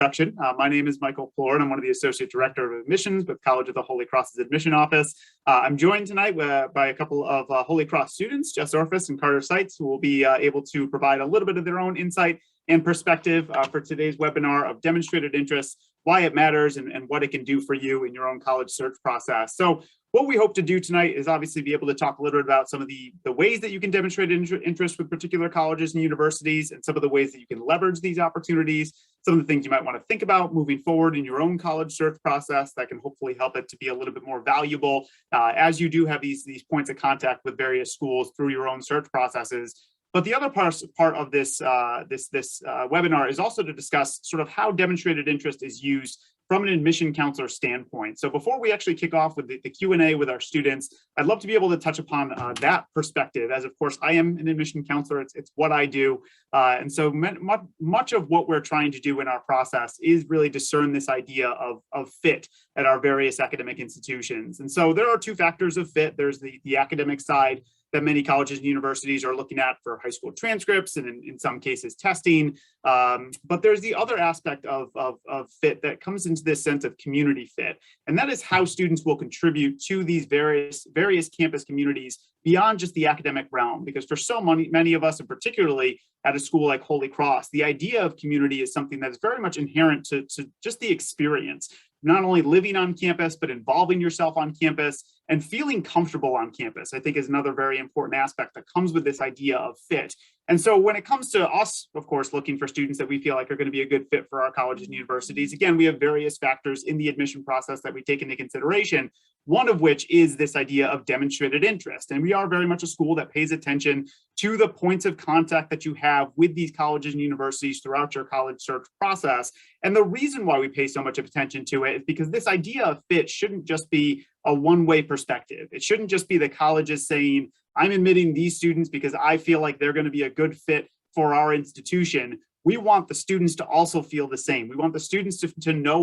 introduction. My name is Michael Plore, and I'm one of the Associate Director of Admissions with College of the Holy Cross's Admission Office. I'm joined tonight by a couple of Holy Cross students, Jess Orphis and Carter Seitz, who will be able to provide a little bit of their own insight and perspective for today's webinar of demonstrated interest, why it matters, and what it can do for you in your own college search process. So what we hope to do tonight is obviously be able to talk a little bit about some of the ways that you can demonstrate interest with particular colleges and universities, and some of the ways that you can leverage these opportunities, some of the things you might want to think about moving forward in your own college search process that can hopefully help it to be a little bit more valuable as you do have these points of contact with various schools through your own search processes. But the other part of this webinar is also to discuss sort of how demonstrated interest is used from an admission counselor standpoint. So before we actually kick off with the Q&A with our students, I'd love to be able to touch upon that perspective, as of course I am an admission counselor. It's what I do. And so much of what we're trying to do in our process is really discern this idea of fit at our various academic institutions. And so there are two factors of fit. There's the academic side that many colleges and universities are looking at for high school transcripts and in some cases testing. But there's the other aspect of fit that comes into this sense of community fit. And that is how students will contribute to these various campus communities beyond just the academic realm. Because for so many of us, and particularly at a school like Holy Cross, the idea of community is something that's very much inherent to just the experience. Not only living on campus, but involving yourself on campus and feeling comfortable on campus, I think is another very important aspect that comes with this idea of fit. And so when it comes to us, of course, looking for students that we feel like are going to be a good fit for our colleges and universities, again, we have various factors in the admission process that we take into consideration, one of which is this idea of demonstrated interest. And we are very much a school that pays attention to the points of contact that you have with these colleges and universities throughout your college search process. And the reason why we pay so much attention to it is because this idea of fit shouldn't just be a one-way perspective. It shouldn't just be the colleges saying, I'm admitting these students because I feel like they're going to be a good fit for our institution. We want the students to also feel the same. We want the students to know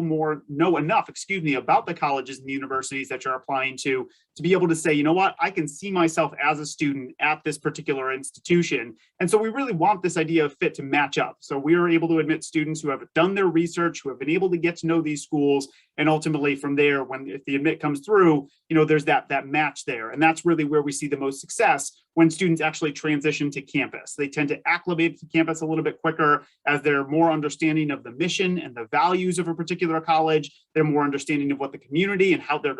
enough about the colleges and the universities that you're applying to be able to say, you know what, I can see myself as a student at this particular institution. And so we really want this idea of fit to match up. So we are able to admit students who have done their research, who have been able to get to know these schools. And ultimately from there, if the admit comes through, there's that match there. And that's really where we see the most success when students actually transition to campus. They tend to acclimate to campus a little bit quicker as they're more understanding of the mission and the values of a particular college. They're more understanding of what the community and how the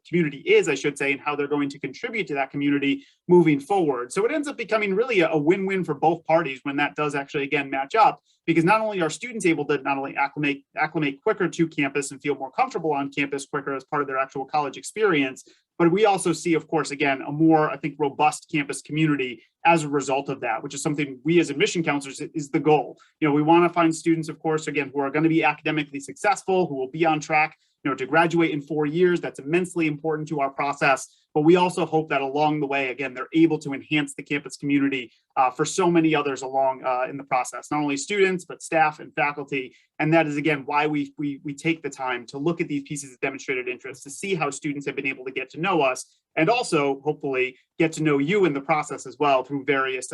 community is, I should say, and how they're going to contribute to that community moving forward. So it ends up becoming really a win-win for both parties when that does actually, again, match up, because not only are students able to not only acclimate quicker to campus and feel more comfortable on campus quicker as part of their actual college experience, but we also see, of course, again, a more, I think, robust campus community as a result of that, which is something we as admission counselors is the goal. We want to find students, of course, again, who are going to be academically successful, who will be on track to graduate in 4 years. That's immensely important to our process. But we also hope that along the way, again, they're able to enhance the campus community for so many others along in the process, not only students, but staff and faculty. And that is, again, why we take the time to look at these pieces of demonstrated interest, to see how students have been able to get to know us, and also hopefully get to know you in the process as well through various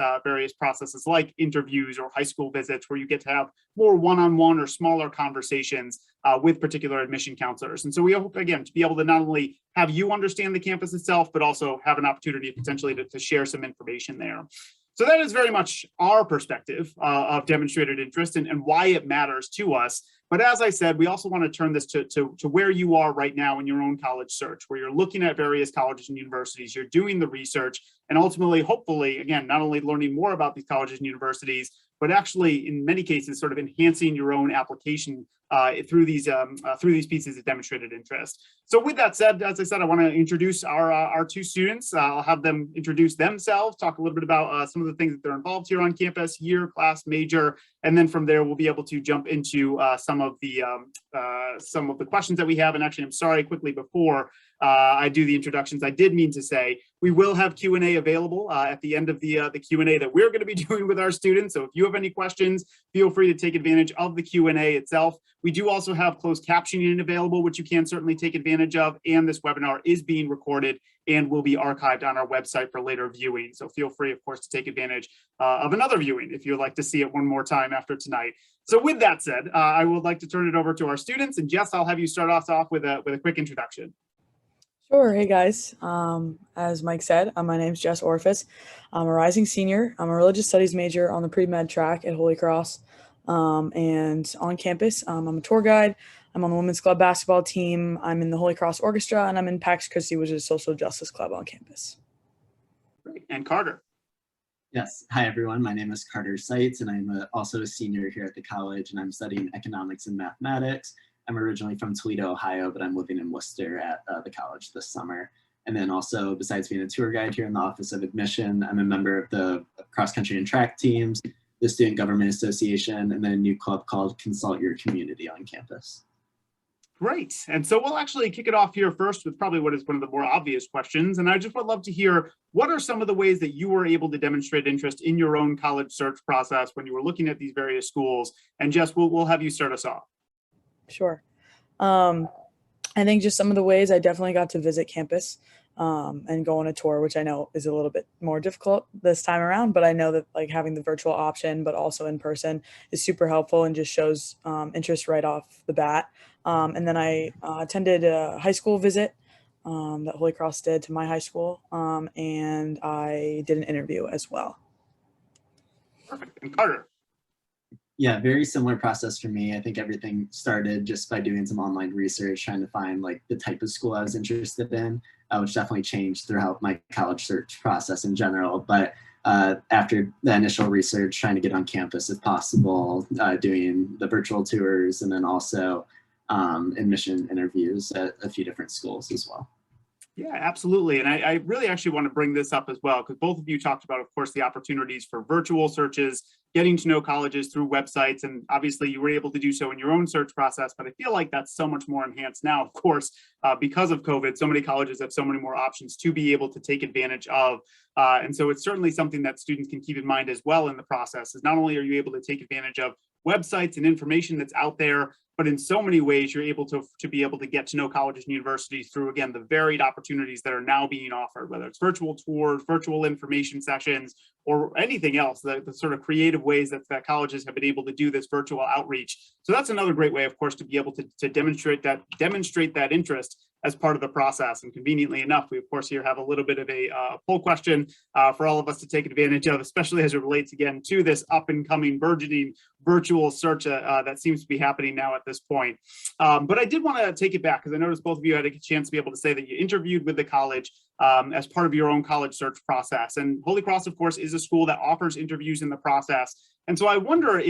processes like interviews or high school visits, where you get to have more one-on-one or smaller conversations with particular admission counselors. And so we hope, again, to be able to not only have you understand the campus itself, but also have an opportunity potentially to share some information there. So that is very much our perspective of demonstrated interest and why it matters to us. But as I said, we also want to turn this to where you are right now in your own college search, where you're looking at various colleges and universities, you're doing the research, and ultimately, hopefully, again, not only learning more about these colleges and universities, but actually, in many cases, sort of enhancing your own application through these pieces of demonstrated interest. So with that said, as I said, I want to introduce our two students. I'll have them introduce themselves, talk a little bit about some of the things that they're involved here on campus, year, class, major, and then from there we'll be able to jump into some of the questions that we have. And actually, I'm sorry, quickly before I do the introductions, I did mean to say we will have Q&A available at the end of the Q&A that we're going to be doing with our students. So if you have any questions, feel free to take advantage of the Q&A itself. We do also have closed captioning available, which you can certainly take advantage of. And this webinar is being recorded and will be archived on our website for later viewing. So feel free, of course, to take advantage of another viewing if you'd like to see it one more time after tonight. So with that said, I would like to turn it over to our students. And Jess, I'll have you start us off with a quick introduction. Sure. Hey guys. As Mike said, my name's Jess Orphis. I'm a rising senior. I'm a religious studies major on the pre-med track at Holy Cross. And on campus, I'm a tour guide. I'm on the women's club basketball team. I'm in the Holy Cross Orchestra, and I'm in Pax Christi, which is a social justice club on campus. Great. And Carter. Yes. Hi, everyone. My name is Carter Seitz, and I'm also a senior here at the college, and I'm studying economics and mathematics. I'm originally from Toledo, Ohio, but I'm living in Worcester at the college this summer. And then also, besides being a tour guide here in the Office of Admission, I'm a member of the cross country and track teams, the Student Government Association, and then a new club called Consult Your Community on campus. Great. And so we'll actually kick it off here first with probably what is one of the more obvious questions. And I just would love to hear, what are some of the ways that you were able to demonstrate interest in your own college search process when you were looking at these various schools? And Jess, we'll have you start us off. Sure. I think just some of the ways I definitely got to visit campus and go on a tour, which I know is a little bit more difficult this time around, but I know that like having the virtual option, but also in person is super helpful and just shows interest right off the bat. And then I attended a high school visit that Holy Cross did to my high school, and I did an interview as well. Perfect. And Carter. Yeah, very similar process for me. I think everything started just by doing some online research, trying to find like the type of school I was interested in, which definitely changed throughout my college search process in general. But after the initial research, trying to get on campus if possible, doing the virtual tours, and then also admission interviews at a few different schools as well. Yeah, absolutely. And I really actually want to bring this up as well, because both of you talked about, of course, the opportunities for virtual searches, getting to know colleges through websites. And obviously you were able to do so in your own search process. But I feel like that's so much more enhanced now, of course, because of COVID. So many colleges have so many more options to be able to take advantage of. And so it's certainly something that students can keep in mind as well in the process, is not only are you able to take advantage of websites and information that's out there, but in so many ways, you're able to be able to get to know colleges and universities through, again, the varied opportunities that are now being offered, whether it's virtual tours, virtual information sessions, or anything else, the sort of creative ways that colleges have been able to do this virtual outreach. So that's another great way, of course, to be able to demonstrate that interest as part of the process. And conveniently enough, we, of course, here have a little bit of a poll question for all of us to take advantage of, especially as it relates, again, to this up and coming, burgeoning virtual search that seems to be happening now at this point. But I did want to take it back, because I noticed both of you had a chance to be able to say that you interviewed with the college as part of your own college search process. And Holy Cross, of course, is a school that offers interviews in the process. And so I wonder,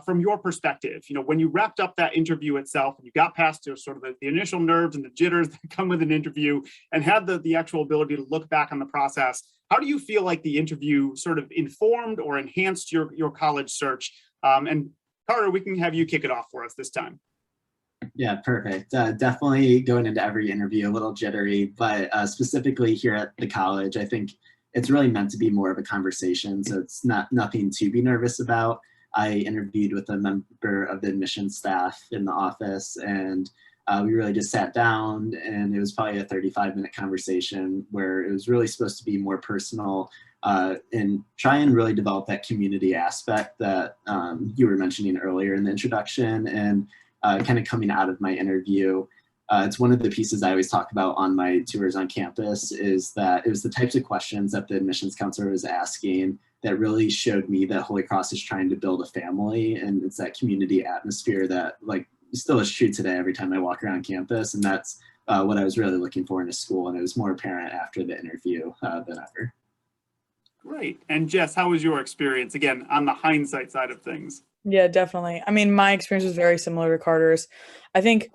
from your perspective, when you wrapped up that interview itself and you got past sort of the initial nerves and the jitters that come with an interview and had the actual ability to look back on the process, how do you feel like the interview sort of informed or enhanced your college search? And Carter, we can have you kick it off for us this time. Yeah, perfect. Definitely going into every interview a little jittery, but specifically here at the college, I think it's really meant to be more of a conversation. So it's nothing to be nervous about. I interviewed with a member of the admissions staff in the office, and we really just sat down, and it was probably a 35-minute conversation where it was really supposed to be more personal and try and really develop that community aspect that you were mentioning earlier in the introduction. And kind of coming out of my interview, it's one of the pieces I always talk about on my tours on campus, is that it was the types of questions that the admissions counselor was asking that really showed me that Holy Cross is trying to build a family, and it's that community atmosphere that like still is true today every time I walk around campus. And that's what I was really looking for in a school, and it was more apparent after the interview than ever. Great. And Jess, how was your experience, again, on the hindsight side of things? Yeah, definitely. I mean, my experience was very similar to Carter's. I think,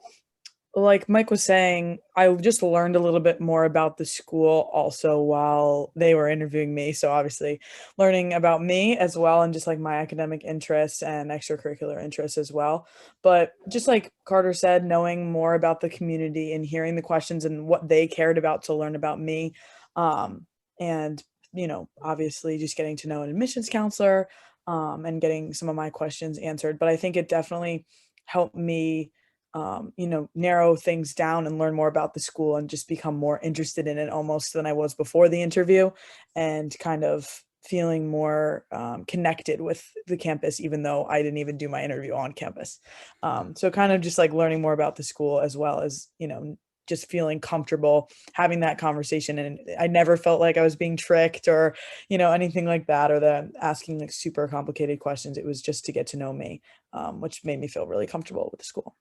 like Mike was saying, I just learned a little bit more about the school also while they were interviewing me. So obviously learning about me as well, and just like my academic interests and extracurricular interests as well. But just like Carter said, knowing more about the community and hearing the questions and what they cared about to learn about me. And, obviously just getting to know an admissions counselor and getting some of my questions answered. But I think it definitely help me, narrow things down and learn more about the school and just become more interested in it almost than I was before the interview, and kind of feeling more connected with the campus, even though I didn't even do my interview on campus. So kind of just like learning more about the school, as well as, just feeling comfortable having that conversation. And I never felt like I was being tricked or, anything like that, or that I'm asking like super complicated questions. It was just to get to know me, which made me feel really comfortable with the school.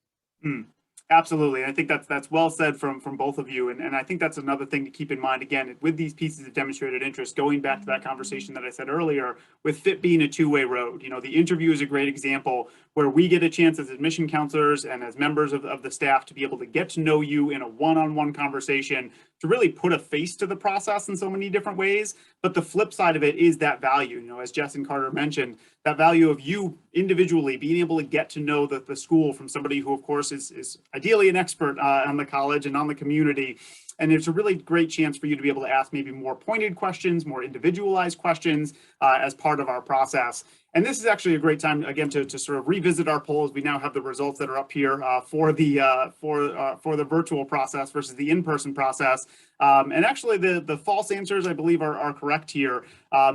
Mm, absolutely. I think that's well said from both of you. And I think that's another thing to keep in mind, again, with these pieces of demonstrated interest, going back to that conversation that I said earlier, with fit being a two-way road. The interview is a great example where we get a chance as admission counselors and as members of the staff to be able to get to know you in a one-on-one conversation, to really put a face to the process in so many different ways. But the flip side of it is that value, as Jess and Carter mentioned, that value of you individually being able to get to know the school from somebody who, of course, is ideally an expert on the college and on the community. And it's a really great chance for you to be able to ask maybe more pointed questions, more individualized questions as part of our process. And this is actually a great time, again, to sort of revisit our polls. We now have the results that are up here for the virtual process versus the in-person process. And actually, the false answers, I believe, are correct here.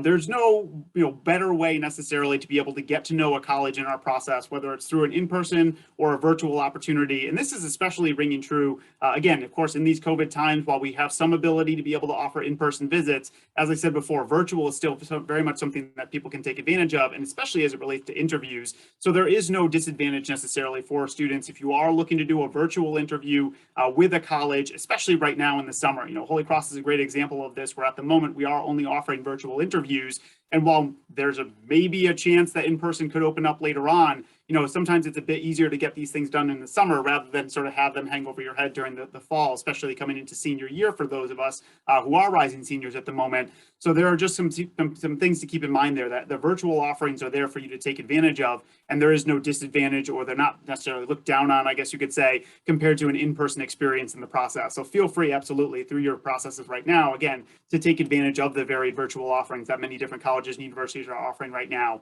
There's no better way necessarily to be able to get to know a college in our process, whether it's through an in-person or a virtual opportunity. And this is especially ringing true, again, of course, in these COVID times, while we have some ability to be able to offer in-person visits, as I said before, virtual is still very much something that people can take advantage of, and especially as it relates to interviews. So there is no disadvantage necessarily for students if you are looking to do a virtual interview with a college, especially right now in the summer. Holy Cross is a great example of this, where at the moment we are only offering virtual interviews. And while there's maybe a chance that in-person could open up later on, sometimes it's a bit easier to get these things done in the summer rather than sort of have them hang over your head during the fall, especially coming into senior year for those of us who are rising seniors at the moment. So there are just some things to keep in mind there, that the virtual offerings are there for you to take advantage of, and there is no disadvantage, or they're not necessarily looked down on, I guess you could say, compared to an in-person experience in the process. So feel free, absolutely, through your processes right now, again, to take advantage of the varied virtual offerings that many different colleges and universities are offering right now.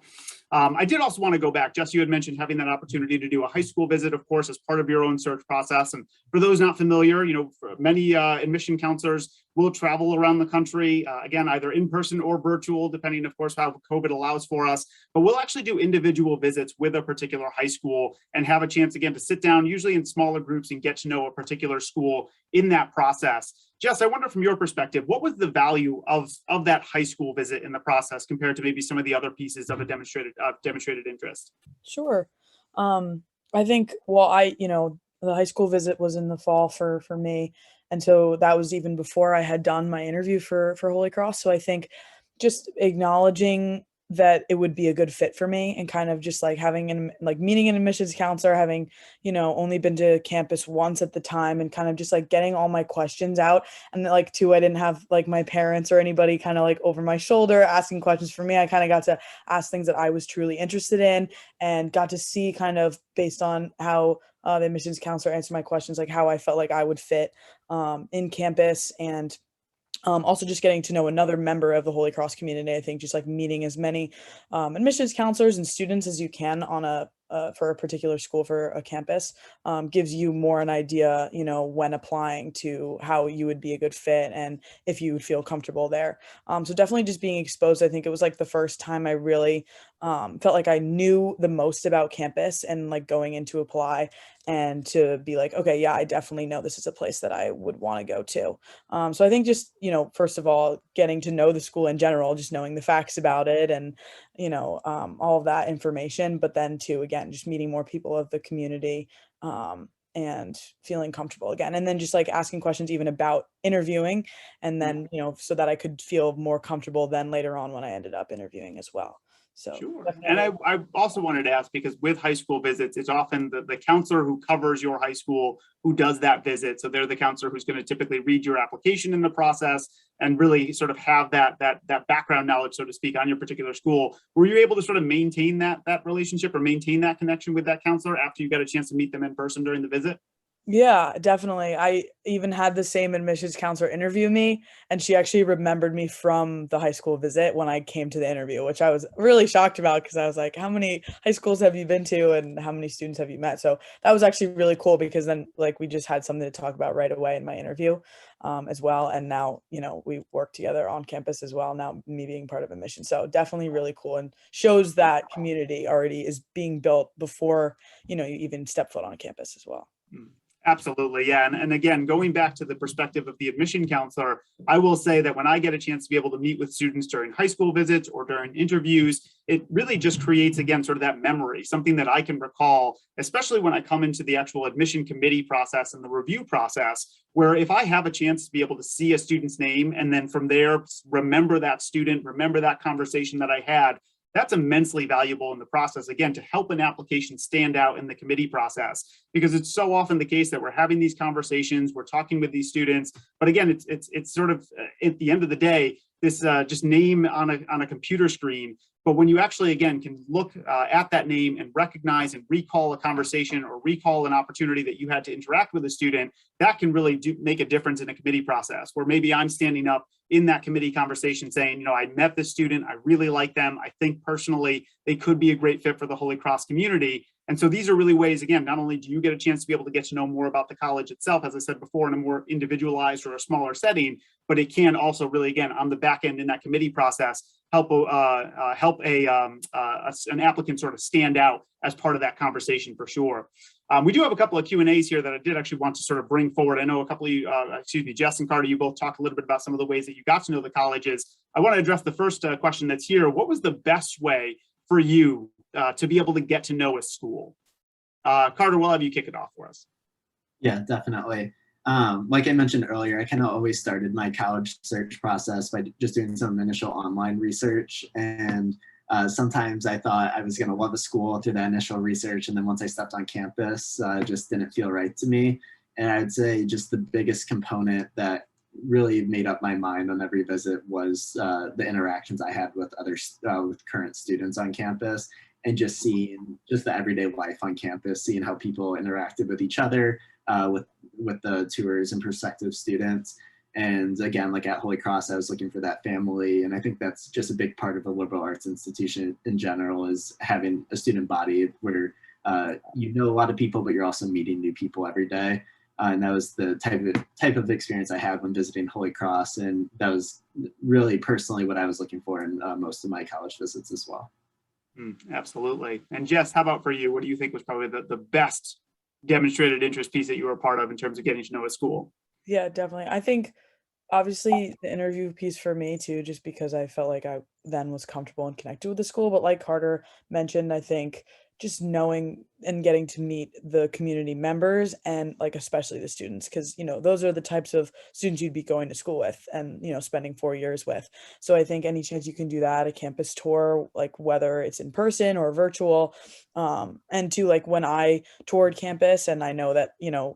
I did also want to go back. Jess, you had mentioned having that opportunity to do a high school visit, of course, as part of your own search process. And for those not familiar, many admission counselors will travel around the country, again, either in person or virtual, depending, of course, how COVID allows for us. But we'll actually do individual visits with a particular high school and have a chance, again, to sit down, usually in smaller groups, and get to know a particular school in that process. Jess, I wonder from your perspective, what was the value of that high school visit in the process compared to maybe some of the other pieces of a demonstrated interest? Sure. I think, well, the high school visit was in the fall for me. And so that was even before I had done my interview for Holy Cross. So I think just acknowledging that it would be a good fit for me, and kind of just like meeting an admissions counselor, having, only been to campus once at the time, and kind of just like getting all my questions out. And like, too, I didn't have like my parents or anybody kind of like over my shoulder asking questions for me. I kind of got to ask things that I was truly interested in, and got to see kind of based on how the admissions counselor answered my questions, like how I felt like I would fit in campus. And also just getting to know another member of the Holy Cross community. I think just like meeting as many admissions counselors and students as you can on for a particular school, for a campus, gives you more an idea, when applying, to how you would be a good fit and if you would feel comfortable there. So definitely just being exposed. I think it was like the first time I really felt like I knew the most about campus, and like going in to apply and to be like, okay, yeah, I definitely know this is a place that I would want to go to. So I think just, first of all, getting to know the school in general, just knowing the facts about it, and, all of that information, but then too, again, just meeting more people of the community, and feeling comfortable again. And then just like asking questions even about interviewing, and then, so that I could feel more comfortable then later on when I ended up interviewing as well. So sure. And I also wanted to ask, because with high school visits, it's often the counselor who covers your high school who does that visit. So they're the counselor who's going to typically read your application in the process and really sort of have that background knowledge, so to speak, on your particular school. Were you able to sort of maintain that relationship or maintain that connection with that counselor after you got a chance to meet them in person during the visit? Yeah, definitely. I even had the same admissions counselor interview me, and she actually remembered me from the high school visit when I came to the interview, which I was really shocked about because I was like, how many high schools have you been to and how many students have you met? So that was actually really cool because then like we just had something to talk about right away in my interview as well. And now, we work together on campus as well, now me being part of admission. So definitely really cool and shows that community already is being built before, you even step foot on a campus as well. Mm. Absolutely. Yeah. And again, going back to the perspective of the admission counselor, I will say that when I get a chance to be able to meet with students during high school visits or during interviews, it really just creates, again, sort of that memory, something that I can recall, especially when I come into the actual admission committee process and the review process, where if I have a chance to be able to see a student's name and then from there, remember that student, remember that conversation that I had, that's immensely valuable in the process, again, to help an application stand out in the committee process, because it's so often the case that we're having these conversations, we're talking with these students, but again, it's sort of at the end of the day, this just name on a computer screen. But when you actually, again, can look at that name and recognize and recall a conversation or recall an opportunity that you had to interact with a student, that can really make a difference in a committee process, where maybe I'm standing up in that committee conversation saying, I met this student, I really like them, I think personally they could be a great fit for the Holy Cross community. And so these are really ways, again, not only do you get a chance to be able to get to know more about the college itself, as I said before, in a more individualized or a smaller setting, but it can also really, again, on the back end in that committee process, help an applicant sort of stand out as part of that conversation for sure. We do have a couple of Q&As here that I did actually want to sort of bring forward. I know a couple of you, Jess and Carter, you both talked a little bit about some of the ways that you got to know the colleges. I want to address the first question that's here. What was the best way for you to be able to get to know a school? Carter, we'll have you kick it off for us. Yeah, definitely. Like I mentioned earlier, I kind of always started my college search process by just doing some initial online research. And sometimes I thought I was going to love a school through that initial research. And then once I stepped on campus, it just didn't feel right to me. And I'd say just the biggest component that really made up my mind on every visit was the interactions I had with with current students on campus, and just seeing just the everyday life on campus, seeing how people interacted with each other, with the tours and prospective students. And again, like at Holy Cross, I was looking for that family. And I think that's just a big part of a liberal arts institution in general, is having a student body where you know a lot of people, but you're also meeting new people every day. And that was the type of experience I had when visiting Holy Cross. And that was really personally what I was looking for in most of my college visits as well. Absolutely. And Jess, how about for you? What do you think was probably the best demonstrated interest piece that you were a part of in terms of getting to know a school? Yeah, definitely. I think obviously the interview piece for me too, just because I felt like I then was comfortable and connected with the school. But like Carter mentioned, I think just knowing and getting to meet the community members and like especially the students, because those are the types of students you'd be going to school with and spending 4 years with. So I think any chance you can do that, a campus tour, like whether it's in person or virtual, and to like when I toured campus, and I know that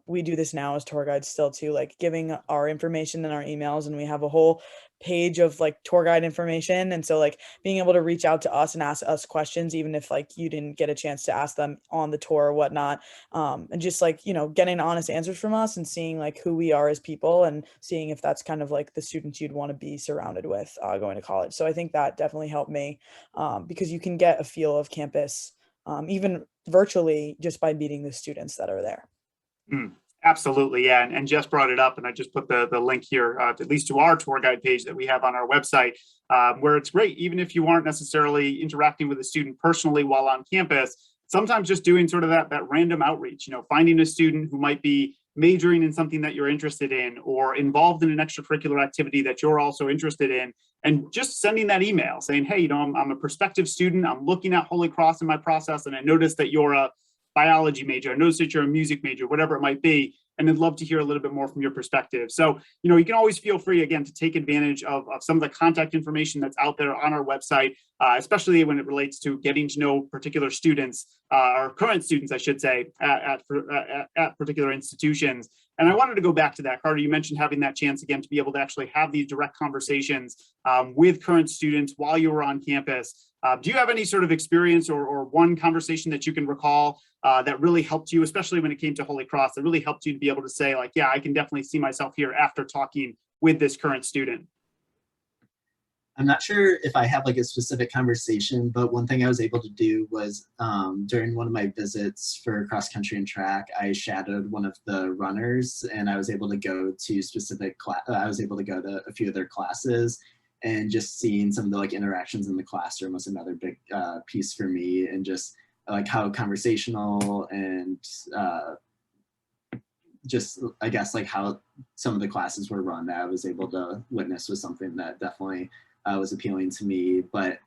we do this now as tour guides still too, like giving our information in our emails, and we have a whole page of like tour guide information, and so like being able to reach out to us and ask us questions even if like you didn't get a chance to ask them on the tour or whatnot, and just like getting honest answers from us and seeing like who we are as people and seeing if that's kind of like the students you'd want to be surrounded with going to college. So I think that definitely helped me, because you can get a feel of campus even virtually just by meeting the students that are there. Absolutely, yeah, and Jess brought it up, and I just put the link here, at least to our tour guide page that we have on our website, where it's great, even if you aren't necessarily interacting with a student personally while on campus, sometimes just doing sort of that random outreach, finding a student who might be majoring in something that you're interested in or involved in an extracurricular activity that you're also interested in, and just sending that email saying, hey, I'm a prospective student, I'm looking at Holy Cross in my process, and I noticed that you're a biology major, I noticed that you're a music major, whatever it might be, and I'd love to hear a little bit more from your perspective. So, you can always feel free, again, to take advantage of some of the contact information that's out there on our website, especially when it relates to getting to know particular students, or current students, I should say, at particular institutions. And I wanted to go back to that. Carter, you mentioned having that chance, again, to be able to actually have these direct conversations with current students while you were on campus. Do you have any sort of experience or one conversation that you can recall that really helped you, especially when it came to Holy Cross, that really helped you to be able to say like, yeah, I can definitely see myself here after talking with this current student? I'm not sure if I have like a specific conversation, but one thing I was able to do was during one of my visits for cross country and track, I shadowed one of the runners, and I was able to go to I was able to go to a few of their classes, and just seeing some of the like interactions in the classroom was another big piece for me, and just like how conversational and just I guess like how some of the classes were run that I was able to witness was something that definitely was appealing to me. But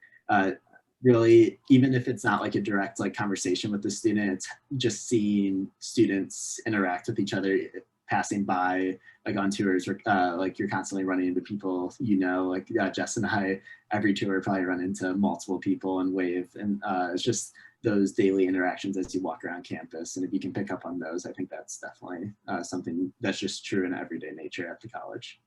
really, even if it's not like a direct like conversation with the student, it's just seeing students interact with each other passing by like on tours, or like you're constantly running into people, you know, like Jess and I every tour probably run into multiple people and wave, and it's just those daily interactions as you walk around campus. And if you can pick up on those, I think that's definitely something that's just true in everyday nature at the college.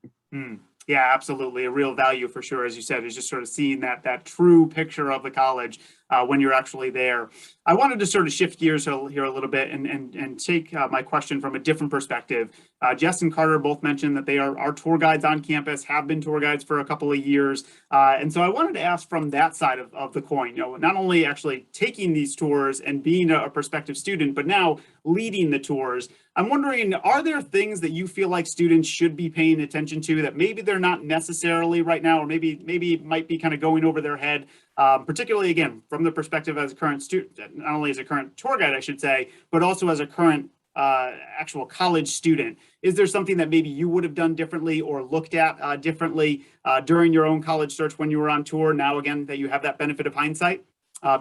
Yeah, absolutely. A real value for sure, as you said, is just sort of seeing that true picture of the college when you're actually there. I wanted to sort of shift gears here a little bit and take my question from a different perspective. Jess and Carter both mentioned that they are tour guides on campus, have been tour guides for a couple of years. And so I wanted to ask from that side of the coin, you know, not only actually taking these tours and being a prospective student, but now leading the tours. I'm wondering, are there things that you feel like students should be paying attention to that maybe they're not necessarily right now, or maybe might be kind of going over their head, particularly again, from the perspective as a current student, not only as a current tour guide, I should say, but also as a current actual college student? Is there something that maybe you would have done differently or looked at differently during your own college search when you were on tour? Now, again, that you have that benefit of hindsight.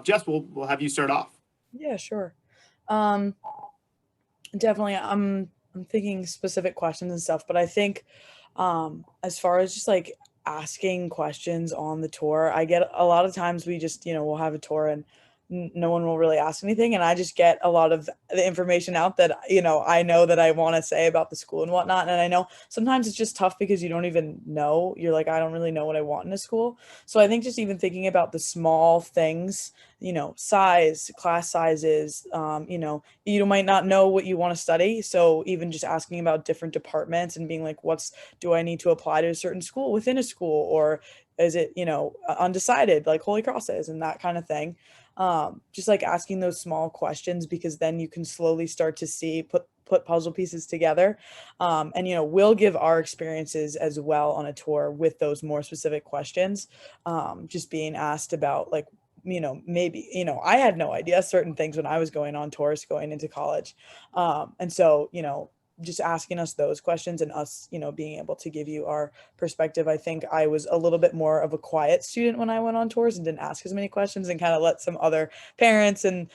Jess, we'll have you start off. Yeah, sure. Definitely, I'm thinking specific questions and stuff, but I think as far as just like asking questions on the tour, I get a lot of times we just, we'll have a tour and no one will really ask anything, and I just get a lot of the information out that I know that I want to say about the school and whatnot. And I know sometimes it's just tough because you don't even know. You're like, I don't really know what I want in a school. So I think just even thinking about the small things, size, class sizes, you might not know what you want to study. So even just asking about different departments and being like, do I need to apply to a certain school within a school, or is it, undecided like Holy Cross is, and that kind of thing. Just like asking those small questions, because then you can slowly start to put puzzle pieces together. And we'll give our experiences as well on a tour with those more specific questions, just being asked about like, maybe, I had no idea certain things when I was going on tours going into college. And so, just asking us those questions and us, being able to give you our perspective. I think I was a little bit more of a quiet student when I went on tours and didn't ask as many questions, and kind of let some other parents and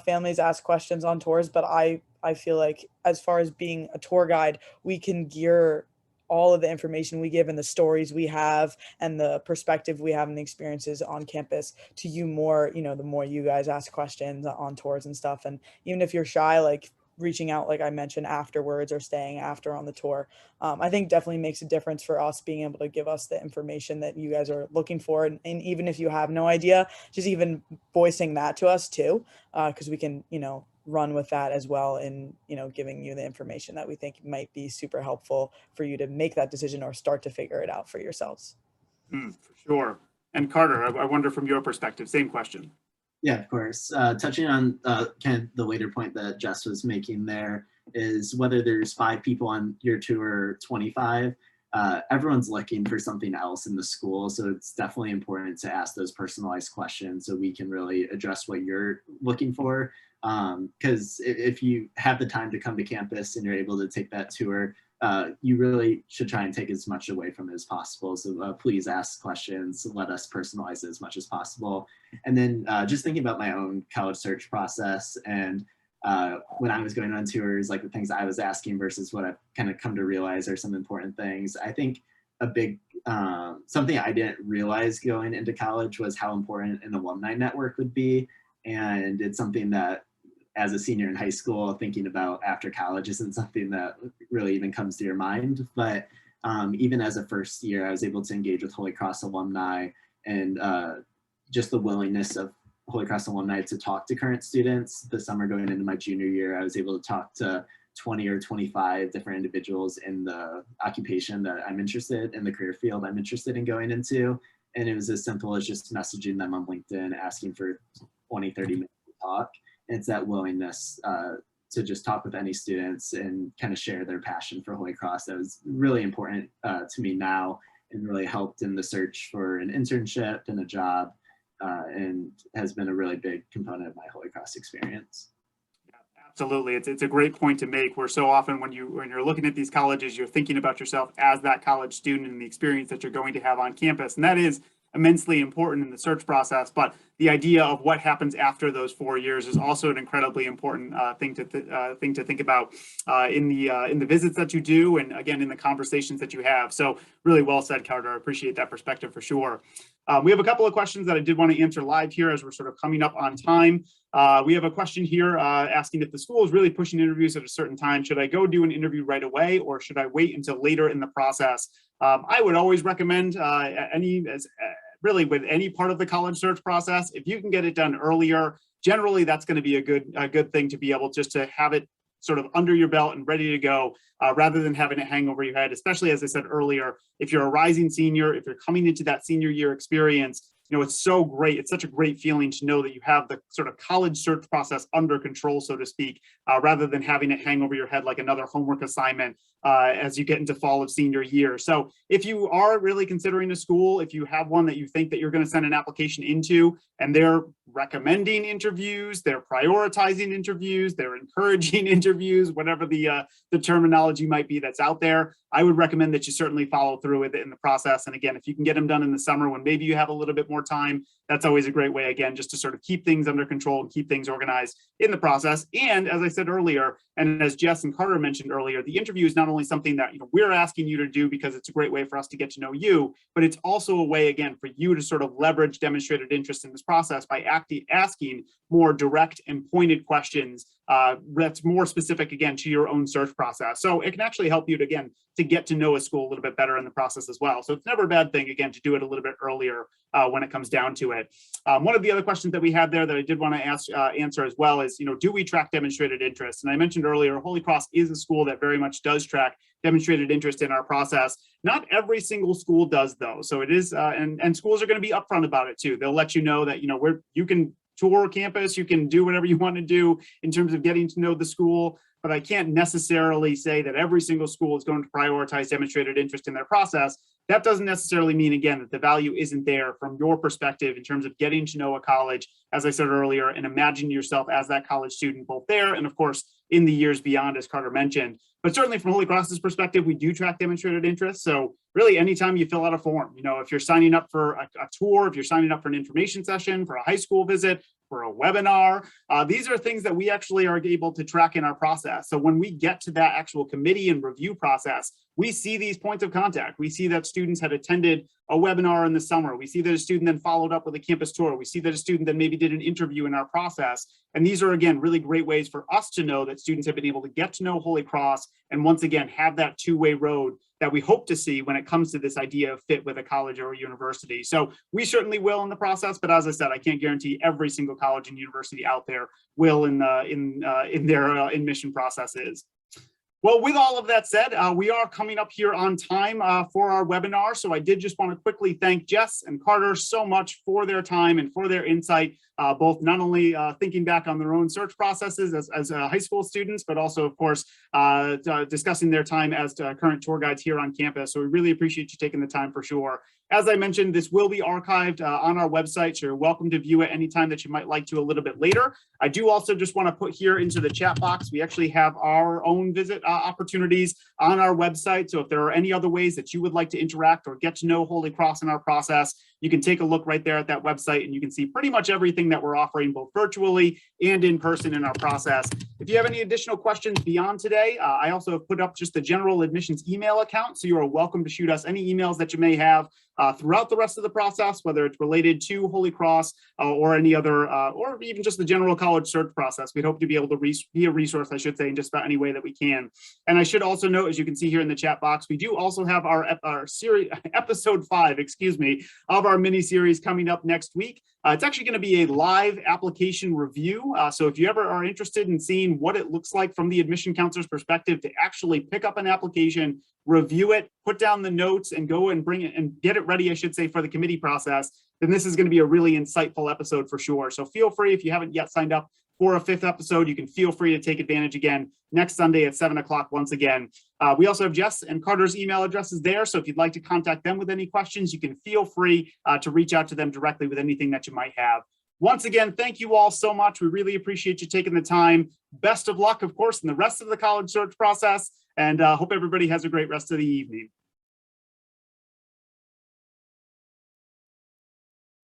families ask questions on tours. But I feel like as far as being a tour guide, we can gear all of the information we give and the stories we have and the perspective we have and the experiences on campus to you more, the more you guys ask questions on tours and stuff. And even if you're shy, like reaching out, like I mentioned, afterwards or staying after on the tour, I think definitely makes a difference for us being able to give us the information that you guys are looking for. And even if you have no idea, just even voicing that to us too, because we can, run with that as well in, giving you the information that we think might be super helpful for you to make that decision or start to figure it out for yourselves. For sure. And Carter, I wonder from your perspective, same question. Yeah, of course. Touching on kind of the later point that Jess was making there, is whether there's 5 people on your tour or 25, everyone's looking for something else in the school. So it's definitely important to ask those personalized questions so we can really address what you're looking for. Because if you have the time to come to campus and you're able to take that tour, you really should try and take as much away from it as possible. So please ask questions, let us personalize it as much as possible. And then just thinking about my own college search process, and when I was going on tours, like the things I was asking versus what I've kind of come to realize are some important things. I think a big, something I didn't realize going into college was how important an alumni network would be. And it's something that as a senior in high school, thinking about after college isn't something that really even comes to your mind. But even as a first year, I was able to engage with Holy Cross alumni and just the willingness of Holy Cross alumni to talk to current students. The summer going into my junior year, I was able to talk to 20 or 25 different individuals in the occupation that I'm interested in, the career field I'm interested in going into. And it was as simple as just messaging them on LinkedIn, asking for 20, 30 minutes to talk. And it's that willingness to just talk with any students and kind of share their passion for Holy Cross that was really important to me now, and really helped in the search for an internship and a job, and has been a really big component of my Holy Cross experience. Absolutely. It's a great point to make, where so often when you're looking at these colleges, you're thinking about yourself as that college student and the experience that you're going to have on campus. And that is immensely important in the search process, but the idea of what happens after those 4 years is also an incredibly important thing to think about in the visits that you do, and again in the conversations that you have. So really well said, Carter. I appreciate that perspective for sure. We have a couple of questions that I did want to answer live here as we're sort of coming up on time. We have a question here asking if the school is really pushing interviews at a certain time. Should I go do an interview right away, or should I wait until later in the process? I would always recommend really with any part of the college search process, if you can get it done earlier, generally that's going to be a good thing to be able just to have it sort of under your belt and ready to go, rather than having it hang over your head, especially as I said earlier, if you're a rising senior, if you're coming into that senior year experience. It's so great. It's such a great feeling to know that you have the sort of college search process under control, so to speak, rather than having it hang over your head like another homework assignment as you get into fall of senior year. So if you are really considering a school, if you have one that you think that you're going to send an application into, and they're recommending interviews, they're prioritizing interviews, they're encouraging interviews, whatever the terminology might be that's out there, I would recommend that you certainly follow through with it in the process. And again, if you can get them done in the summer when maybe you have a little bit more time, that's always a great way, again, just to sort of keep things under control and keep things organized in the process. And as I said earlier, and as Jess and Carter mentioned earlier, the interview is not only something that we're asking you to do because it's a great way for us to get to know you, but it's also a way, again, for you to sort of leverage demonstrated interest in this process by asking more direct and pointed questions that's more specific, again, to your own search process. So it can actually help you to, again, to get to know a school a little bit better in the process as well. So it's never a bad thing, again, to do it a little bit earlier when it comes down to it. One of the other questions that we had there that I did want to answer as well is, do we track demonstrated interest? And I mentioned earlier, Holy Cross is a school that very much does track demonstrated interest in our process. Not every single school does, though. So it is, and schools are going to be upfront about it too. They'll let you know that, you can tour campus, you can do whatever you want to do in terms of getting to know the school, but I can't necessarily say that every single school is going to prioritize demonstrated interest in their process. That doesn't necessarily mean, again, that the value isn't there from your perspective in terms of getting to know a college, as I said earlier, and imagine yourself as that college student, both there and, of course, in the years beyond, as Carter mentioned. But certainly from Holy Cross's perspective, we do track demonstrated interest. So really, anytime you fill out a form, if you're signing up for a tour, if you're signing up for an information session, for a high school visit, for a webinar, these are things that we actually are able to track in our process. So when we get to that actual committee and review process, we see these points of contact. We see that students had attended a webinar in the summer. We see that a student then followed up with a campus tour. We see that a student then maybe did an interview in our process. And these are, again, really great ways for us to know that students have been able to get to know Holy Cross and once again have that two-way road that we hope to see when it comes to this idea of fit with a college or a university. So we certainly will in the process, but as I said, I can't guarantee every single college and university out there will in their admission processes. Well, with all of that said, we are coming up here on time for our webinar. So I did just want to quickly thank Jess and Carter so much for their time and for their insight, both not only thinking back on their own search processes as high school students, but also, of course, discussing their time as current tour guides here on campus. So we really appreciate you taking the time for sure. As I mentioned, this will be archived on our website, so you're welcome to view it anytime that you might like to a little bit later. I do also just want to put here into the chat box, we actually have our own visit opportunities on our website. So if there are any other ways that you would like to interact or get to know Holy Cross in our process, you can take a look right there at that website and you can see pretty much everything that we're offering both virtually and in person in our process. If you have any additional questions beyond today, I also have put up just the general admissions email account. So you are welcome to shoot us any emails that you may have throughout the rest of the process, whether it's related to Holy Cross or any other, or even just the general college search process. We'd hope to be able to be a resource, I should say, in just about any way that we can. And I should also note, as you can see here in the chat box, we do also have our series, episode 5, excuse me, of our mini series coming up next week. It's actually going to be a live application review. So if you ever are interested in seeing what it looks like from the admission counselor's perspective to actually pick up an application, review it, put down the notes, and go and bring it and get it ready, I should say, for the committee process, then this is going to be a really insightful episode for sure. So feel free, if you haven't yet signed up for a 5th episode, you can feel free to take advantage again next Sunday at 7 o'clock once again. We also have Jess and Carter's email addresses there. So if you'd like to contact them with any questions, you can feel free to reach out to them directly with anything that you might have. Once again, thank you all so much. We really appreciate you taking the time. Best of luck, of course, in the rest of the college search process, and hope everybody has a great rest of the evening.